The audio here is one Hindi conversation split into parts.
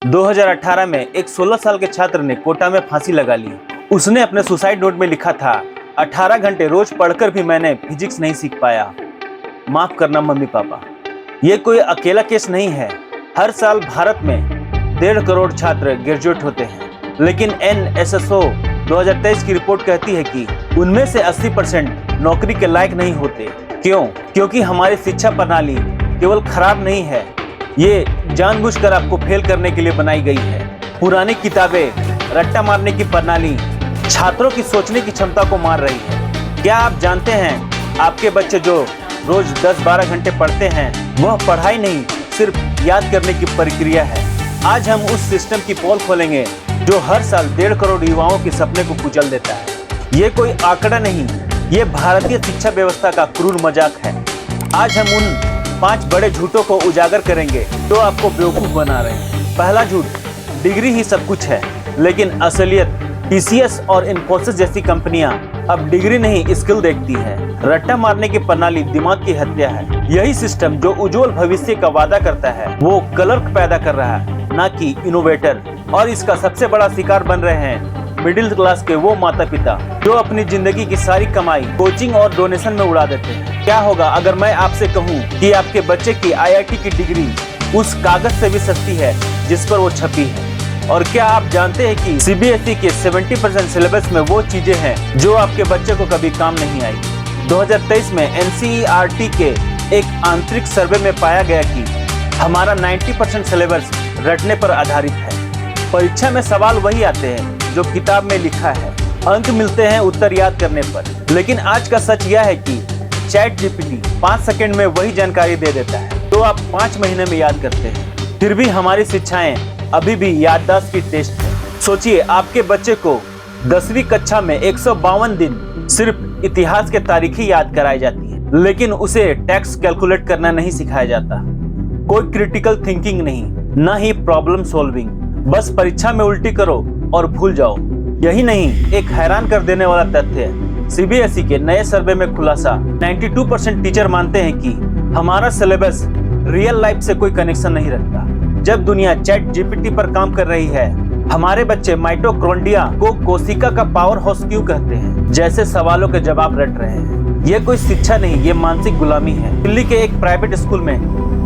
2018 में एक 16 साल के छात्र ने कोटा में फांसी लगा ली। उसने अपने सुसाइड नोट में लिखा था, 18 घंटे रोज पढ़कर भी मैंने फिजिक्स नहीं सीख पाया। माफ करना मम्मी पापा। ये कोई अकेला केस नहीं है। हर साल भारत में 1.5 करोड़ छात्र ग्रेजुएट होते हैं, लेकिन NSSO 2023 की रिपोर्ट कहती है कि उनमें से 80% नौकरी के लायक नहीं होते। क्यों? क्योंकि हमारी शिक्षा प्रणाली केवल खराब नहीं है, ये जानबूझकर आपको फेल करने के लिए बनाई गई है। पुरानी किताबें, रट्टा मारने की प्रणाली छात्रों की सोचने की क्षमता को मार रही है। क्या आप जानते हैं, आपके बच्चे जो रोज 10-12 घंटे पढ़ते हैं, वह पढ़ाई नहीं, सिर्फ याद करने की प्रक्रिया है। आज हम उस सिस्टम की पोल खोलेंगे जो हर साल 1.5 करोड़ युवाओं के सपने को कुचल देता है। ये कोई आंकड़ा नहीं, ये भारतीय शिक्षा व्यवस्था का क्रूर मजाक है। आज हम उन 5 बड़े झूठों को उजागर करेंगे जो आपको बेवकूफ बना रहे हैं। पहला झूठ, डिग्री ही सब कुछ है, लेकिन असलियत TCS और इन्फोसिस जैसी कंपनियां अब डिग्री नहीं स्किल देखती है। रट्टा मारने की प्रणाली दिमाग की हत्या है। यही सिस्टम जो उज्जवल भविष्य का वादा करता है, वो क्लर्क पैदा कर रहा है, ना कि इनोवेटर। और इसका सबसे बड़ा शिकार बन रहे हैं मिडिल क्लास के वो माता पिता जो अपनी जिंदगी की सारी कमाई कोचिंग और डोनेशन में उड़ा देते हैं। क्या होगा अगर मैं आपसे कहूँ कि आपके बच्चे की IIT की डिग्री उस कागज से भी सस्ती है जिस पर वो छपी है? और क्या आप जानते हैं कि CBSE के 70% सिलेबस में वो चीजें हैं जो आपके बच्चे को कभी काम नहीं आई? 2023 में NCERT के एक आंतरिक सर्वे में पाया गया कि हमारा 90% सिलेबस रटने पर आधारित है। परीक्षा में सवाल वही आते हैं जो किताब में लिखा है, अंक मिलते हैं उत्तर याद करने पर। लेकिन आज का सच यह है कि ChatGPT 5 सेकंड में वही जानकारी दे देता है तो आप 5 महीने में याद करते हैं। फिर भी हमारी शिक्षाएं अभी भी याददाश्त की टेस्ट है। सोचिए, आपके बच्चे को 10वीं कक्षा में 152 दिन सिर्फ इतिहास के तारीख ही याद कराई जाती है, लेकिन उसे टैक्स कैलकुलेट करना नहीं सिखाया जाता। कोई क्रिटिकल थिंकिंग नहीं, ना ही प्रॉब्लम सॉल्विंग। बस परीक्षा में उल्टी करो और भूल जाओ। यही नहीं, एक हैरान कर देने वाला तथ्य है। CBSE के नए सर्वे में खुलासा, 92% टीचर मानते हैं कि हमारा सिलेबस रियल लाइफ से कोई कनेक्शन नहीं रखता। जब दुनिया ChatGPT पर काम कर रही है, हमारे बच्चे माइटोकॉन्ड्रिया को कोशिका का पावर हाउस क्यों कहते हैं जैसे सवालों के जवाब रट रहे हैं। ये कोई शिक्षा नहीं, ये मानसिक गुलामी है। दिल्ली के एक प्राइवेट स्कूल में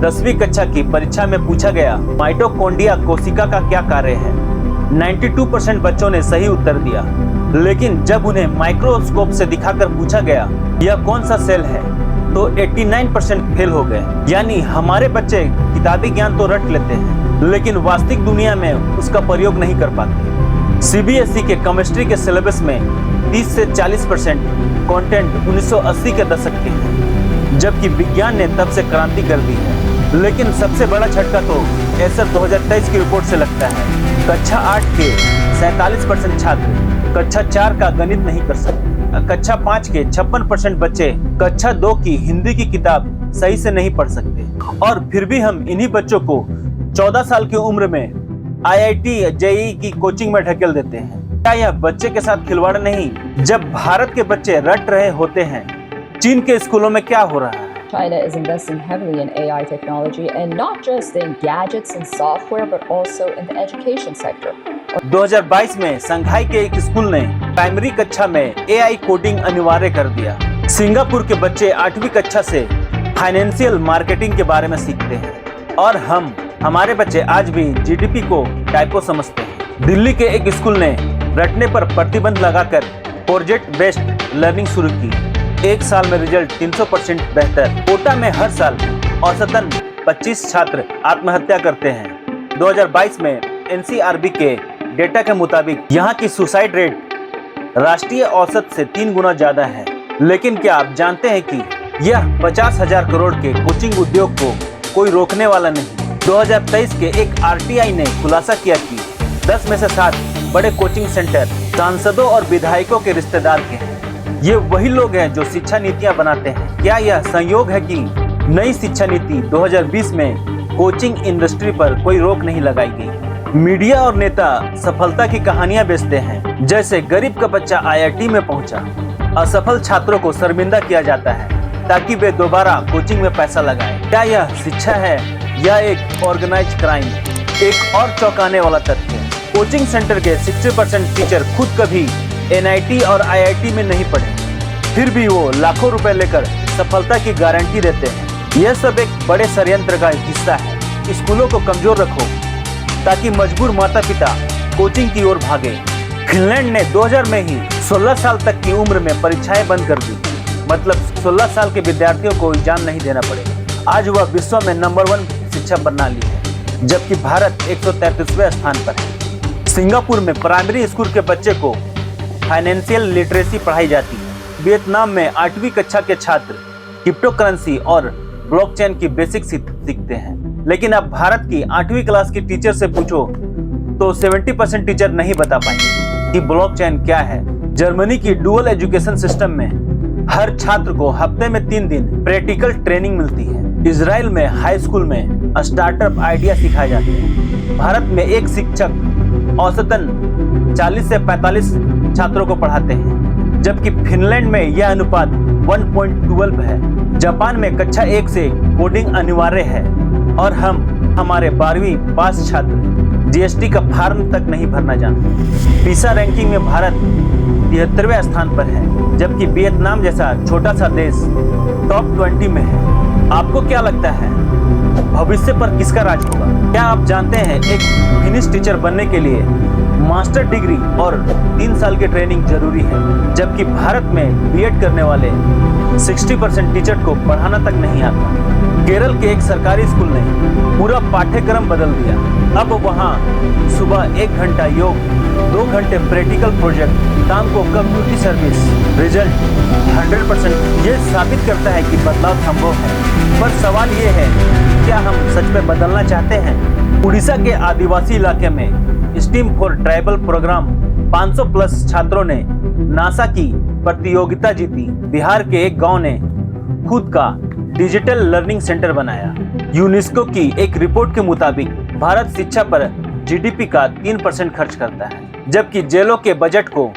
10वीं कक्षा की परीक्षा में पूछा गया, माइटोकॉन्ड्रिया कोशिका का क्या कार्य है? 92% बच्चों ने सही उत्तर दिया, लेकिन जब उन्हें माइक्रोस्कोप से दिखाकर पूछा गया यह कौन सा सेल है, तो 89% फेल हो गए। यानी हमारे बच्चे किताबी ज्ञान तो रट लेते हैं, लेकिन वास्तविक दुनिया में उसका प्रयोग नहीं कर पाते। CBSE के केमिस्ट्री के सिलेबस में 30 से 40% कंटेंट 1980 के दशक के हैं, जबकि विज्ञान ने तब से क्रांति कर दी है। लेकिन सबसे बड़ा झटका तो ESSER 2023 की रिपोर्ट से लगता है। कक्षा 8 के 47% छात्र कक्षा 4 का गणित नहीं कर सकते। कक्षा 5 के 56% बच्चे कक्षा 2 की हिंदी की किताब सही से नहीं पढ़ सकते। और फिर भी हम इन्हीं बच्चों को 14 साल की उम्र में IIT JEE की कोचिंग में ढकेल देते हैं। क्या यह बच्चे के साथ खिलवाड़ नहीं? जब भारत के बच्चे रट रहे होते हैं, चीन के स्कूलों में क्या हो रहा है? China is investing heavily in AI technology and not just in gadgets and software but also in the education sector. 2022 में संघाई के एक स्कूल ने प्राइमरी कक्षा में AI कोडिंग अनिवार्य कर दिया। सिंगापुर के बच्चे 8वीं कक्षा से फाइनेंशियल मार्केटिंग के बारे में सीखते हैं, और हमारे बच्चे आज भी GDP को टाइपो समझते हैं। दिल्ली के एक स्कूल ने रटने पर प्रतिबंध लगाकर प्रोजेक्ट बेस्ड लर्निंग शुरू की। एक साल में रिजल्ट 300% बेहतर। कोटा में हर साल औसतन 25 छात्र आत्महत्या करते हैं। 2022 में NCRB के डेटा के मुताबिक यहाँ की सुसाइड रेट राष्ट्रीय औसत से 3 गुना ज्यादा है। लेकिन क्या आप जानते हैं कि यह 50,000 करोड़ के कोचिंग उद्योग को कोई रोकने वाला नहीं। 2023 के एक RTI ने खुलासा किया कि 10 में से 7 बड़े कोचिंग सेंटर सांसदों और विधायकों के रिश्तेदार के हैं। ये वही लोग हैं जो शिक्षा नीतियां बनाते हैं। क्या यह संयोग है कि नई शिक्षा नीति 2020 में कोचिंग इंडस्ट्री पर कोई रोक नहीं लगाई गई? मीडिया और नेता सफलता की कहानियां बेचते हैं, जैसे गरीब का बच्चा IIT में पहुंचा। असफल छात्रों को शर्मिंदा किया जाता है ताकि वे दोबारा कोचिंग में पैसा लगाएं। क्या यह शिक्षा है या एक ऑर्गेनाइज्ड क्राइम? एक और चौंकाने वाला तथ्य, कोचिंग सेंटर के 60% टीचर खुद कभी NIT और IIT में नहीं पढ़े, फिर भी वो लाखों रुपए लेकर सफलता की गारंटी देते हैं। यह सब एक बड़े षड्यंत्र का हिस्सा है। स्कूलों को कमजोर रखो ताकि मजबूर माता पिता कोचिंग की ओर भागे। फिनलैंड ने 2000 में ही 16 साल तक की उम्र में परीक्षाएं बंद कर दी, मतलब 16 साल के विद्यार्थियों को एग्जाम नहीं देना पड़ेगा। आज वह विश्व में नंबर 1 शिक्षा प्रणाली है, जबकि भारत 133वें स्थान पर है। सिंगापुर में प्राइमरी स्कूल के बच्चे को फाइनेंशियल लिटरेसी पढ़ाई जाती है। वियतनाम में 8वीं कक्षा के छात्र क्रिप्टो करेंसी और ब्लॉकचेन की बेसिक सीखते हैं। लेकिन अब भारत की 8वीं क्लास की टीचर से पूछो तो 70% टीचर नहीं बता पाएंगे कि ब्लॉकचेन क्या है। जर्मनी की डुअल एजुकेशन सिस्टम में हर छात्र को हफ्ते में 3 दिन प्रैक्टिकल ट्रेनिंग मिलती है। इजराइल में हाई स्कूल में स्टार्टअप आइडिया सिखाए जाते हैं। भारत में एक शिक्षक औसतन 40 से 45 छात्रों को पढ़ाते हैं, जबकि फिनलैंड में यह अनुपात 1.12 है। जापान में कक्षा 1 से कोडिंग अनिवार्य है और हम हमारे 12वीं पास छात्र GST का फॉर्म तक नहीं भरना जानते। पीसा रैंकिंग में भारत 73वें स्थान पर है, जबकि वियतनाम जैसा छोटा सा देश टॉप 20 में है। आपको क्या लगता है भविष्य पर किसका राज होगा? क्या आप जानते हैं एक फिनिश टीचर बनने के लिए मास्टर डिग्री और 3 साल की ट्रेनिंग जरूरी है, जबकि भारत में बीएड करने वाले 60% टीचर को पढ़ाना तक नहीं आता। केरल के एक सरकारी स्कूल ने पूरा पाठ्यक्रम बदल दिया। अब वहाँ सुबह 1 घंटा योग, 2 घंटे प्रैक्टिकल प्रोजेक्ट, शाम को कम्युनिटी सर्विस। रिजल्ट 100%। ये साबित करता है कि बदलाव संभव है, पर सवाल ये है क्या हम सच में बदलना चाहते हैं? उड़ीसा के आदिवासी इलाके में STEM for tribal program 500 plus छात्रों ने नासा की प्रतियोगिता जीती। बिहार के एक गांव ने खुद का डिजिटल लर्निंग सेंटर बनाया। यूनेस्को की एक रिपोर्ट के मुताबिक भारत शिक्षा पर GDP का 3% खर्च करता है, जबकि जेलों के बजट को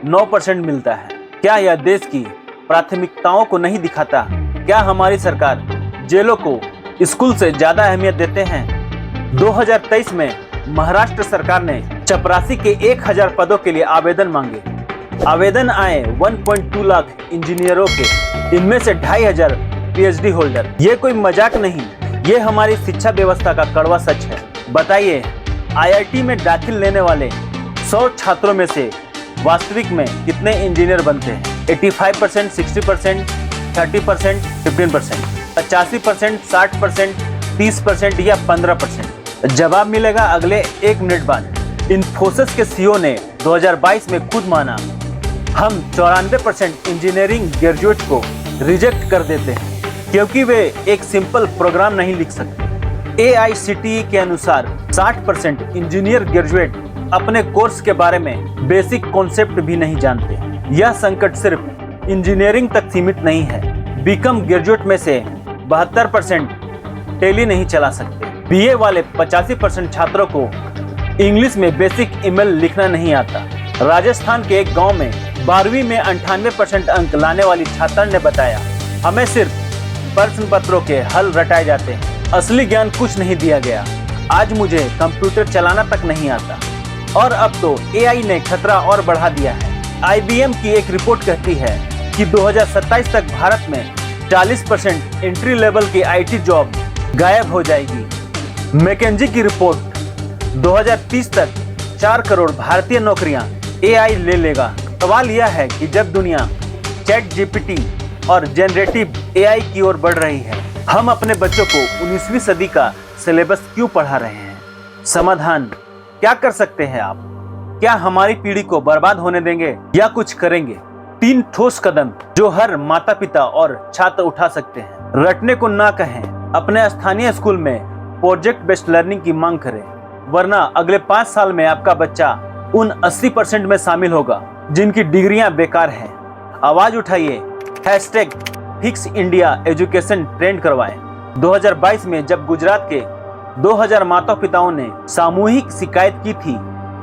9% मिलता है। क्या यह देश की प्राथमिकताओं को नहीं दिखाता? क्या हमारी सरकार जेलों को स्कूल से ज्यादा अहमियत देते हैं? 2023 में महाराष्ट्र सरकार ने चपरासी के 1000 पदों के लिए आवेदन मांगे। आवेदन आए 1.2 लाख इंजीनियरों के, इनमें से 2500 PhD होल्डर। ये कोई मजाक नहीं, ये हमारी शिक्षा व्यवस्था का कड़वा सच है। बताइए IIT में दाखिल लेने वाले 100 छात्रों में से वास्तविक में कितने इंजीनियर बनते हैं? 85%, 60%, 30%, 15%, 85%, 60%, 30% या 15%? जवाब मिलेगा अगले 1 मिनट बाद। इन्फोसिस के CEO ने 2022 में खुद माना, हम 94% इंजीनियरिंग ग्रेजुएट को रिजेक्ट कर देते हैं क्योंकि वे एक सिंपल प्रोग्राम नहीं लिख सकते। AICTE के अनुसार 60% इंजीनियर ग्रेजुएट अपने कोर्स के बारे में बेसिक कॉन्सेप्ट भी नहीं जानते। यह संकट सिर्फ इंजीनियरिंग तक सीमित नहीं है। बीकॉम ग्रेजुएट में से 72% टेली नहीं चला सकते। BA वाले 85% छात्रों को इंग्लिश में बेसिक ईमेल लिखना नहीं आता। राजस्थान के एक गांव में 12वीं में 98% अंक लाने वाली छात्रा ने बताया, हमें सिर्फ प्रश्न पत्रों के हल रटाए जाते हैं, असली ज्ञान कुछ नहीं दिया गया। आज मुझे कंप्यूटर चलाना तक नहीं आता। और अब तो AI ने खतरा और बढ़ा दिया है। IBM की एक रिपोर्ट कहती है कि 2027 तक भारत में 40% एंट्री लेवल की IT जॉब गायब हो जाएगी। मैकेंजी की रिपोर्ट 2030 तक 4 करोड़ भारतीय नौकरियां AI ले लेगा। सवाल यह है कि जब दुनिया ChatGPT और जनरेटिव AI की ओर बढ़ रही है, हम अपने बच्चों को 19वीं सदी का सिलेबस क्यों पढ़ा रहे हैं? समाधान क्या कर सकते हैं आप? क्या हमारी पीढ़ी को बर्बाद होने देंगे या कुछ करेंगे? 3 ठोस कदम जो हर माता पिता और छात्र उठा सकते हैं। रटने को ना कहें, अपने स्थानीय स्कूल में प्रोजेक्ट बेस्ड लर्निंग की मांग करें, वरना अगले 5 साल में आपका बच्चा उन 80% में शामिल होगा जिनकी डिग्रियां बेकार हैं। आवाज उठाइए, #फिक्स इंडिया एजुकेशन ट्रेंड करवाएं। 2022 में जब गुजरात के 2000 माता पिताओं ने सामूहिक शिकायत की थी,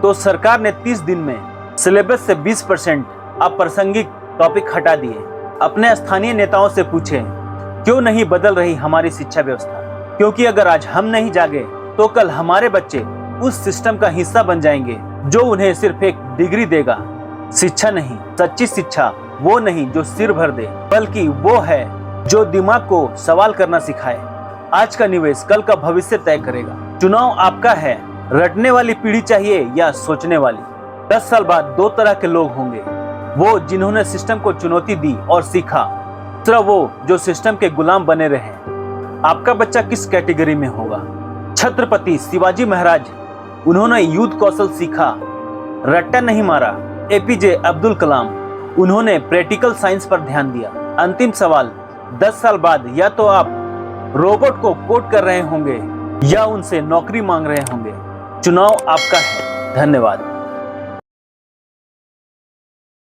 तो सरकार ने 30 दिन में सिलेबस से 20% अप्रासंगिक टॉपिक हटा दिए। अपने स्थानीय नेताओं से पूछें, क्यों नहीं बदल रही हमारी शिक्षा व्यवस्था? क्योंकि अगर आज हम नहीं जागे तो कल हमारे बच्चे उस सिस्टम का हिस्सा बन जाएंगे जो उन्हें सिर्फ एक डिग्री देगा। शिक्षा नहीं, सच्ची शिक्षा वो नहीं जो सिर भर दे, बल्कि वो है जो दिमाग को सवाल करना सिखाए। आज का निवेश कल का भविष्य तय करेगा। चुनाव आपका है, रटने वाली पीढ़ी चाहिए या सोचने वाली। 10 साल बाद 2 तरह के लोग होंगे, वो जिन्होंने सिस्टम को चुनौती दी और सीखा, दूसरा वो जो सिस्टम के गुलाम बने रहे। आपका बच्चा किस कैटेगरी में होगा? छत्रपति शिवाजी महाराज, उन्होंने युद्ध कौशल सीखा, रट्टा नहीं मारा। एपीजे अब्दुल कलाम, उन्होंने प्रैक्टिकल साइंस पर ध्यान दिया। अंतिम सवाल, 10 साल बाद या तो आप रोबोट को कोड कर रहे होंगे या उनसे नौकरी मांग रहे होंगे। चुनाव आपका है। धन्यवाद।